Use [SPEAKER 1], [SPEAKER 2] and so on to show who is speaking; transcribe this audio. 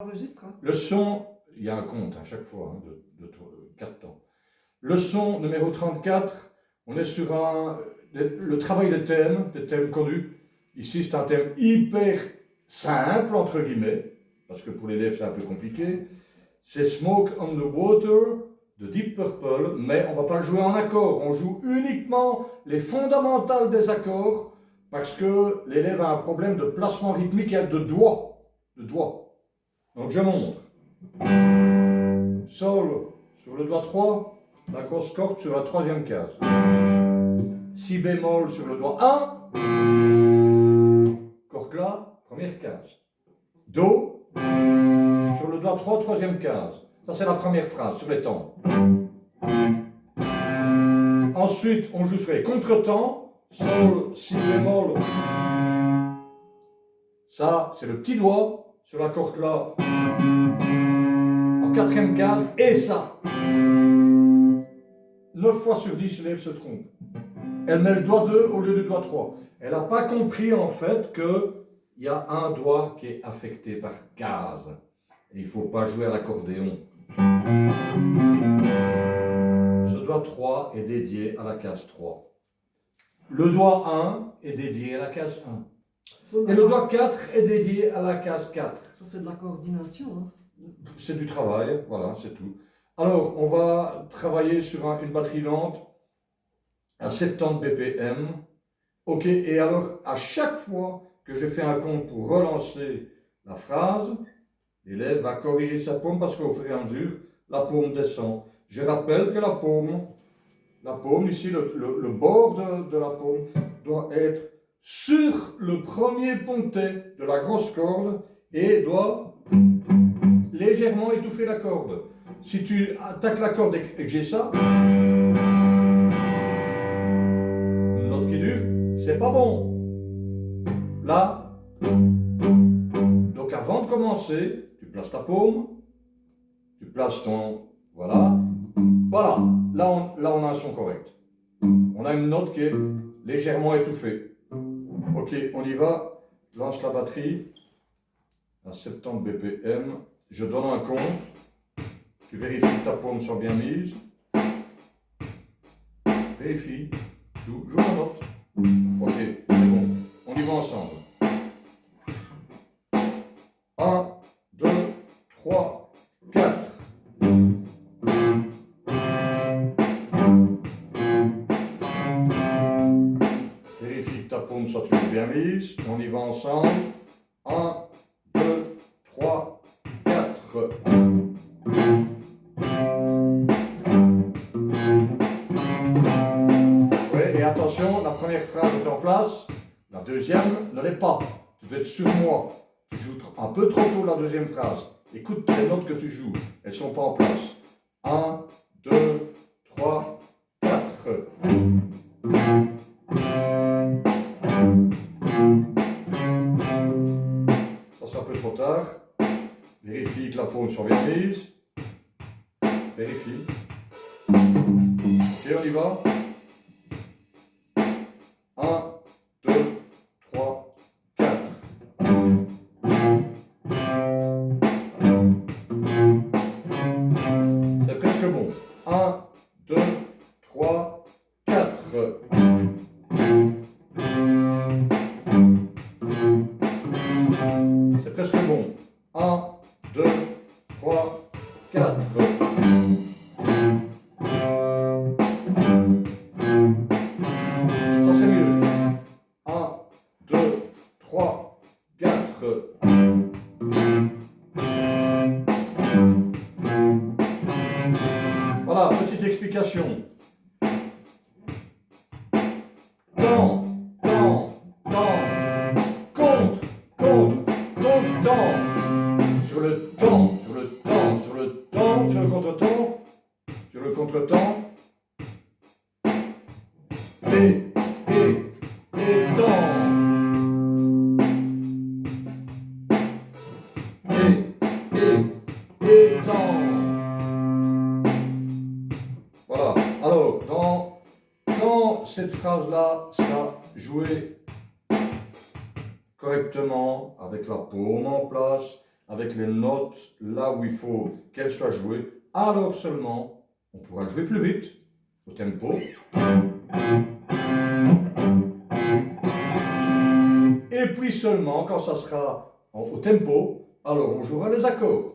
[SPEAKER 1] Enregistre, hein.
[SPEAKER 2] Le son, il y a un compte à chaque fois, hein, de 4 temps. Le son numéro 34, on est sur le travail des thèmes connus. Ici, c'est un thème hyper simple, entre guillemets, parce que pour l'élève, c'est un peu compliqué. C'est Smoke on the Water de Deep Purple, mais on ne va pas le jouer en accord. On joue uniquement les fondamentales des accords, parce que l'élève a un problème de placement rythmique et de doigts. Donc je montre. Sol sur le doigt 3, la grosse corde sur la troisième case. Si bémol sur le doigt 1, corde là, première case. Do sur le doigt 3, troisième case. Ça c'est la première phrase sur les temps. Ensuite, on joue sur les contretemps. Sol, si bémol. Ça, c'est le petit doigt sur la corde là. En quatrième case, et ça. 9 fois sur 10, l'élève se trompe. Elle met le doigt 2 au lieu du doigt 3. Elle n'a pas compris en fait qu'il y a un doigt qui est affecté par case. Et il ne faut pas jouer à l'accordéon. Ce doigt 3 est dédié à la case 3. Le doigt 1 est dédié à la case 1. Et le doigt 4 est dédié à la case 4.
[SPEAKER 1] Ça, c'est de la coordination, hein.
[SPEAKER 2] C'est du travail, voilà, c'est tout. Alors, on va travailler sur une batterie lente à 70 BPM. Ok, et alors, à chaque fois que je fais un compte pour relancer la phrase, l'élève va corriger sa paume parce qu'au fur et à mesure, la paume descend. Je rappelle que la paume ici, le bord de la paume doit être sur le premier pontet de la grosse corde et doit légèrement étouffer la corde. Si tu attaques la corde et que j'ai ça, une note qui dure, c'est pas bon. Là, donc avant de commencer, tu places ta paume, tu places ton... Voilà. Voilà. Là, on a un son correct. On a une note qui est légèrement étouffée. Ok, on y va. Lance la batterie à 70 BPM. Je donne un compte. Tu vérifies que ta paume soit bien mise. Vérifie. Joue la note. Ok, c'est bon. On y va ensemble. 1, 2, 3, 4. Vérifie que ta paume soit toujours bien mise. On y va ensemble. 1, 2, 3, 4. Et attention, la première phrase est en place, la deuxième ne l'est pas. Tu veux être sur moi. Tu joues un peu trop tôt la deuxième phrase. Écoute les notes que tu joues, elles ne sont pas en place. 1, 2, 3, 4. Ça c'est un peu trop tard. Vérifie que la paume soit bien mise. Vérifie. Ok, on y va. 1, 2, 3, 4. C'est presque bon. 1, 2, 3, 4. C'est presque bon. 1, 2, 3, 4. Ça c'est mieux. 1, 2, 3, 4. Voilà, petite explication. Temps, contre, temps. Sur le temps, sur le contre-temps. Et temps. Et temps. Voilà. Alors, dans cette phrase-là, ça jouer correctement avec la paume en place, avec les notes là où il faut qu'elles soient jouées, alors seulement on pourra le jouer plus vite, au tempo. Et puis seulement quand ça sera au tempo, alors on jouera les accords.